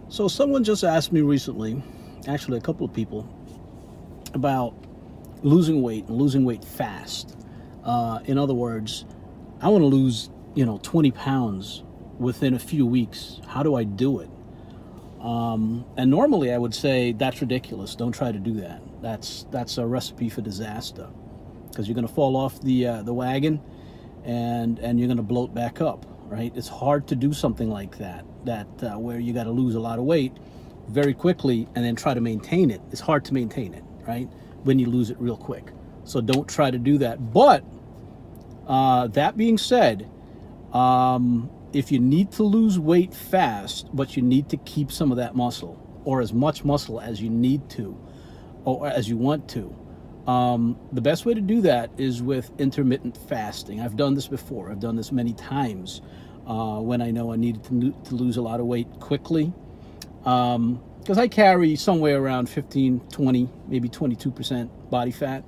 So someone just asked me recently, actually a couple of people, about losing weight and losing weight fast. In other words, I want to lose, 20 pounds within a few weeks. How do I do it? And normally I would say that's ridiculous. Don't try to do that. That's a recipe for disaster because you're going to fall off the wagon and you're going to bloat back up. Right? It's hard to do something like that. Where you got to lose a lot of weight very quickly and then try to maintain it. It's hard to maintain it, right? When you lose it real quick. So don't try to do that. But that being said, if you need to lose weight fast, but you need to keep some of that muscle or as much muscle as you need to or as you want to, the best way to do that is with intermittent fasting. I've done this before. I've done this many times when I know I needed to lose a lot of weight quickly. Because I carry somewhere around 15, 20, maybe 22% body fat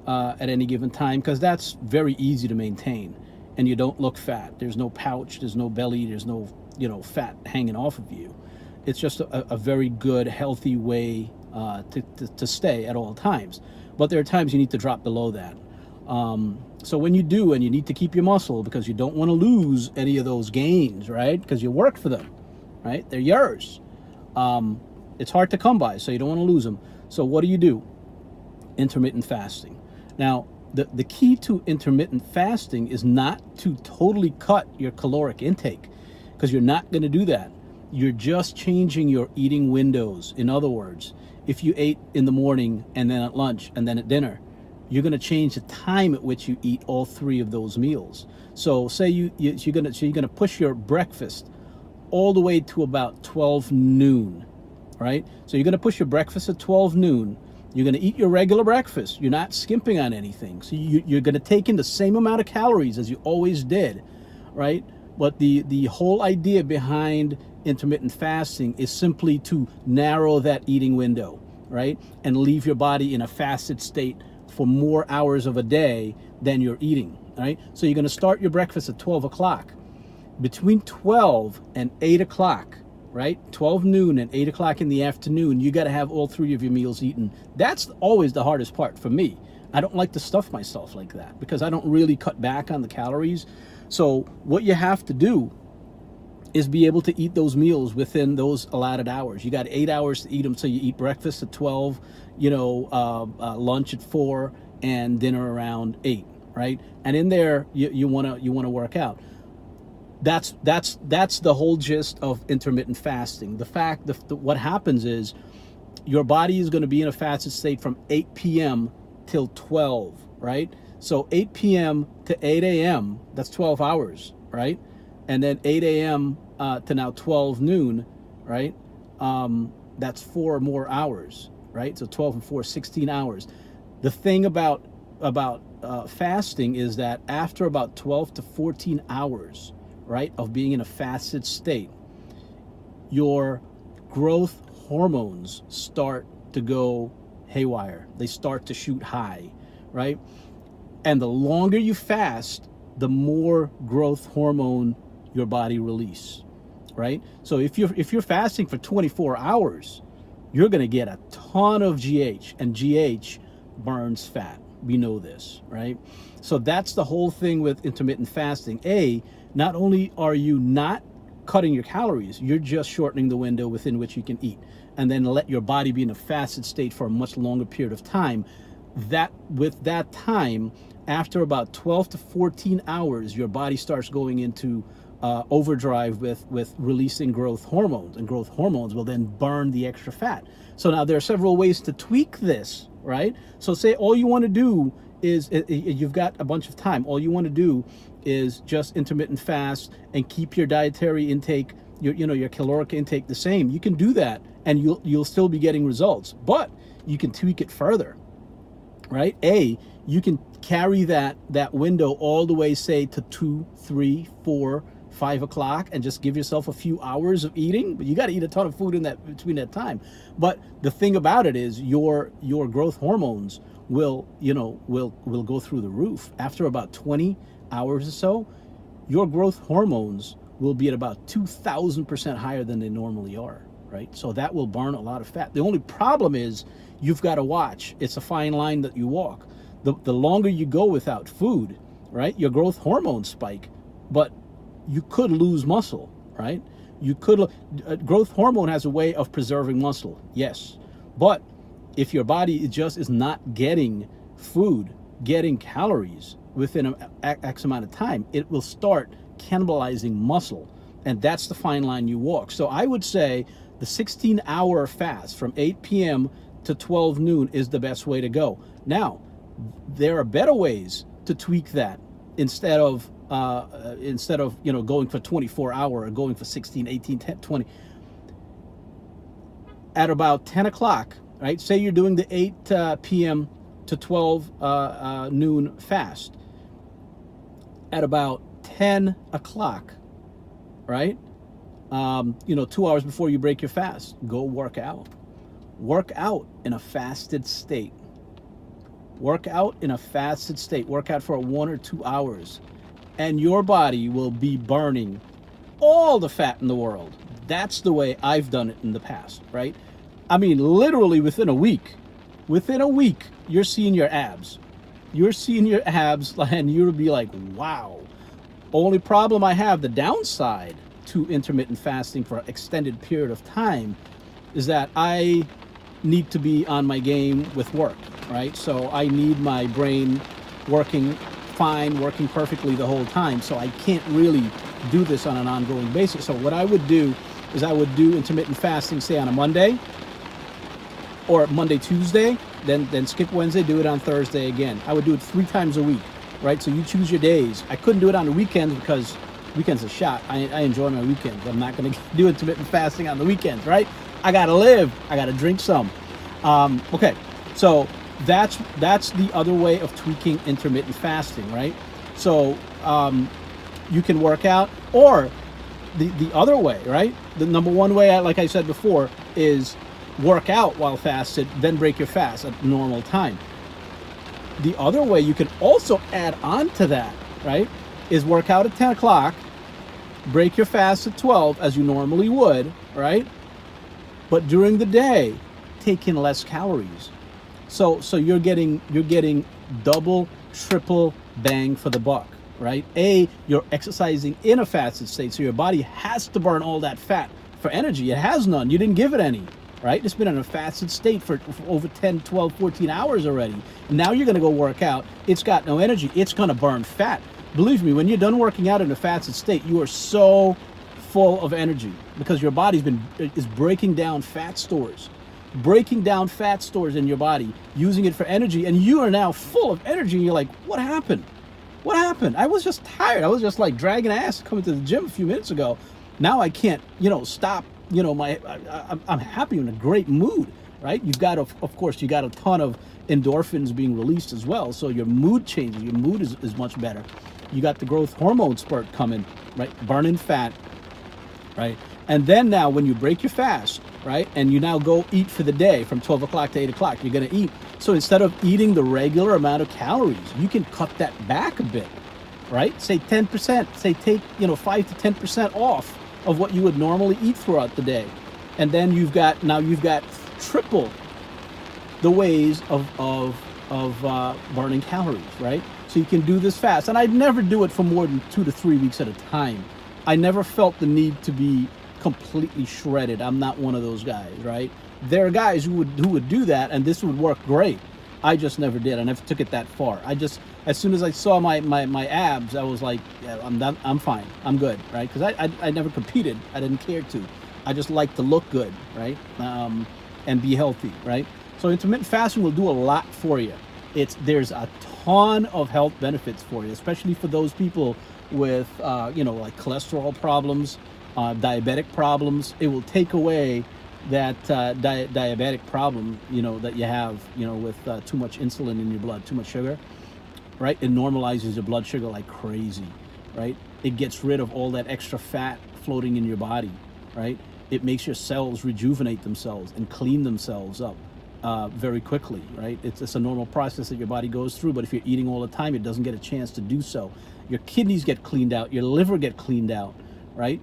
at any given time, because that's very easy to maintain and you don't look fat. There's no pouch, there's no belly, there's no fat hanging off of you. It's just a very good, healthy way to stay at all times. But there are times you need to drop below that. So when you do, and you need to keep your muscle because you don't want to lose any of those gains, right? Because you worked for them, right? They're yours. It's hard to come by, so you don't want to lose them. So what do? Intermittent fasting. Now, the key to intermittent fasting is not to totally cut your caloric intake, because you're not going to do that. You're just changing your eating windows. In other words, if you ate in the morning and then at lunch and then at dinner, you're going to change the time at which you eat all three of those meals. So say you're going to push your breakfast all the way to about 12 noon, right? So you're going to push your breakfast at 12 noon. You're going to eat your regular breakfast. You're not skimping on anything. So you're going to take in the same amount of calories as you always did, right? But the whole idea behind intermittent fasting is simply to narrow that eating window, right? And leave your body in a fasted state for more hours of a day than you're eating, right? So you're going to start your breakfast at 12 o'clock. Between 12 and 8 o'clock, right? 12 noon and 8 o'clock in the afternoon, you got to have all three of your meals eaten. That's always the hardest part for me. I don't like to stuff myself like that because I don't really cut back on the calories. So what you have to do is be able to eat those meals within those allotted hours. You got 8 hours to eat them. So you eat breakfast at 12, lunch at 4, and dinner around 8, right? And in there, you want to work out. That's the whole gist of intermittent fasting. The fact that what happens is your body is going to be in a fasted state from 8 p.m. till 12, right? So 8 p.m. to 8 a.m., that's 12 hours, right? And then 8 a.m. To now 12 noon, right? That's 4 more hours, right? So 12 and 4, 16 hours. The thing about fasting is that after about 12 to 14 hours, right, of being in a fasted state, your growth hormones start to go haywire. They start to shoot high, right? And the longer you fast, the more growth hormone your body release, right? So if you're fasting for 24 hours, you're going to get a ton of GH, and GH burns fat. We know this, right? So that's the whole thing with intermittent fasting. Not only are you not cutting your calories, you're just shortening the window within which you can eat, and then let your body be in a fasted state for a much longer period of time. With that time, after about 12 to 14 hours, your body starts going into overdrive with releasing growth hormones, and growth hormones will then burn the extra fat. So now there are several ways to tweak this, right? So say all you want to do is, you've got a bunch of time, all you want to do is just intermittent fast and keep your dietary intake, your caloric intake the same. You can do that and you'll still be getting results, but you can tweak it further, right? You can carry that window all the way, say, to 2, 3, 4, 5 o'clock, and just give yourself a few hours of eating. But you got to eat a ton of food in that between that time. But the thing about it is your growth hormones will go through the roof. After about 20 hours or so, your growth hormones will be at about 2,000% higher than they normally are. right? So that will burn a lot of fat. The only problem is you've got to watch. It's a fine line that you walk. The longer you go without food, right, your growth hormones spike, but you could lose muscle, right? You could, growth hormone has a way of preserving muscle, yes. But if your body just is not getting food, getting calories within an X amount of time, it will start cannibalizing muscle. And that's the fine line you walk. So I would say the 16-hour fast from 8 p.m. to 12 noon is the best way to go. Now, there are better ways to tweak that instead of going for 24-hour or going for 16, 18, 10, 20. At about 10 o'clock, right? Say you're doing the 8 p.m. to 12 noon fast. At about 10 o'clock, right? 2 hours before you break your fast, go work out. Work out in a fasted state. Work out in a fasted state. Work out for 1 or 2 hours. And your body will be burning all the fat in the world. That's the way I've done it in the past, right? I mean, literally within a week, you're seeing your abs. You're seeing your abs, and you'll be like, wow. Only problem I have, the downside to intermittent fasting for an extended period of time, is that I need to be on my game with work, right? So I need my brain working fine, working perfectly the whole time. So I can't really do this on an ongoing basis. So what I would do is I would do intermittent fasting, say on a Monday or Monday, Tuesday, then skip Wednesday, do it on Thursday again. I would do it 3 times a week, right? So you choose your days. I couldn't do it on the weekends because weekends are shot. I enjoy my weekends. I'm not going to do intermittent fasting on the weekends, right? I got to live. I got to drink some. Okay, so that's the other way of tweaking intermittent fasting, right? So you can work out, or the other way, right? The number one way, like I said before, is work out while fasted, then break your fast at normal time. The other way you can also add on to that, right, is work out at 10 o'clock, break your fast at 12 as you normally would, right? But during the day, take in less calories. So you're getting double, triple bang for the buck, right? You're exercising in a fasted state, so your body has to burn all that fat for energy. It has none. You didn't give it any, right? It's been in a fasted state for over 10, 12, 14 hours already. And now you're going to go work out. It's got no energy. It's going to burn fat. Believe me, when you're done working out in a fasted state, you are so full of energy because your body's is breaking down fat stores. Breaking down fat stores in your body, using it for energy, and you are now full of energy, and you're like, what happened? What happened? I was just tired. I was just like dragging ass coming to the gym a few minutes ago. Now I can't, stop, I'm happy, in a great mood, right? You've got, of course, you got a ton of endorphins being released as well, so your mood changes. Your mood is much better. You got the growth hormone spurt coming, right? Burning fat, right? And then now when you break your fast, right, and you now go eat for the day from 12 o'clock to 8 o'clock, you're going to eat. So instead of eating the regular amount of calories, you can cut that back a bit, right? Say 10%, say take, 5 to 10% off of what you would normally eat throughout the day. And then you've got triple the ways of burning calories, right? So you can do this fast. And I'd never do it for more than 2 to 3 weeks at a time. I never felt the need to be completely shredded. I'm not one of those guys, right? There are guys who would do that, and this would work great. I just never did. I never took it that far. As soon as I saw my abs, I was like, yeah, I'm fine. I'm good, right? Because I never competed. I didn't care to. I just like to look good, right? And be healthy, right? So intermittent fasting will do a lot for you. There's a ton of health benefits for you, especially for those people with like cholesterol problems, diabetic problems. It will take away that diabetic problem that you have with too much insulin in your blood, too much sugar, right? It normalizes your blood sugar like crazy, right? It gets rid of all that extra fat floating in your body, right? It makes your cells rejuvenate themselves and clean themselves up very quickly, right? It's a normal process that your body goes through, but if you're eating all the time, it doesn't get a chance to do so. Your kidneys get cleaned out, your liver get cleaned out, right?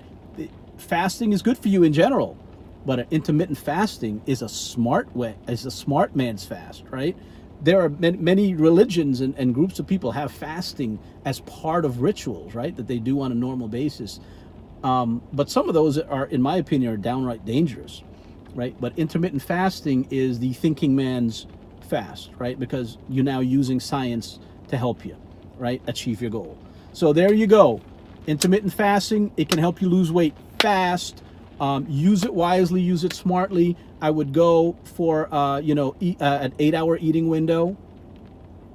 Fasting is good for you in general, But an intermittent fasting is a smart way, is a smart man's fast, right? There are many religions and groups of people have fasting as part of rituals, right, that they do on a normal basis. But some of those are, in my opinion, are downright dangerous, right? But intermittent fasting is the thinking man's fast, right? Because you're now using science to help you, right, achieve your goal. So there you go. Intermittent fasting, it can help you lose weight fast. Use it wisely, use it smartly. I would go for an 8-hour eating window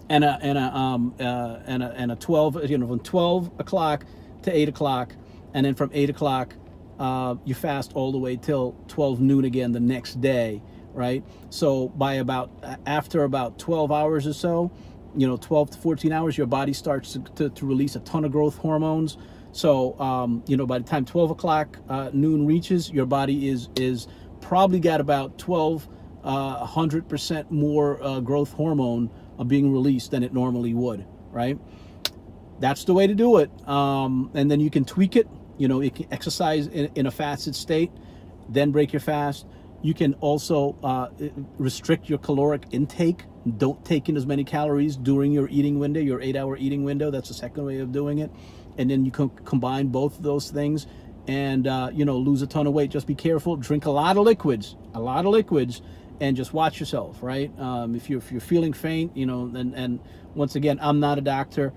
and a 12, from 12 o'clock to 8 o'clock, and then from 8 o'clock you fast all the way till 12 noon again the next day, right? So by after about 12 hours or so, 12 to 14 hours, your body starts to release a ton of growth hormones. So by the time 12 o'clock noon reaches, your body is probably got about 100% more growth hormone being released than it normally would, right? That's the way to do it. And then you can tweak it. You can exercise in a fasted state, then break your fast. You can also restrict your caloric intake. Don't take in as many calories during your eating window, your 8-hour eating window. That's the second way of doing it. And then you can combine both of those things and, lose a ton of weight. Just be careful. Drink a lot of liquids, and just watch yourself, right? If you're feeling faint, and once again, I'm not a doctor.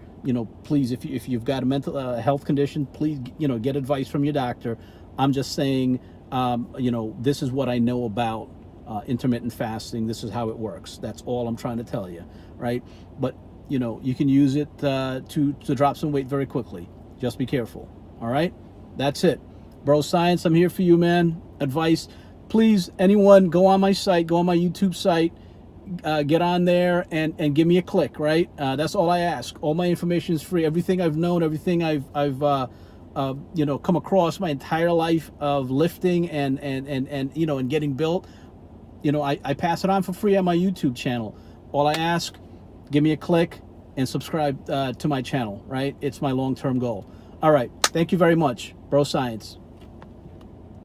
Please, if you've got a mental health condition, please, get advice from your doctor. I'm just saying, this is what I know about intermittent fasting. This is how it works. That's all I'm trying to tell you, right? But you can use it to drop some weight very quickly. Just be careful. All right, that's it, bro. Science. I'm here for you, man. Advice. Please, anyone, go on my site, go on my YouTube site, get on there and give me a click. Right. That's all I ask. All my information is free. Everything I've known, everything I've come across my entire life of lifting and getting built. I pass it on for free on my YouTube channel. All I ask, give me a click and subscribe to my channel, right? It's my long-term goal. All right. Thank you very much, Bro Science.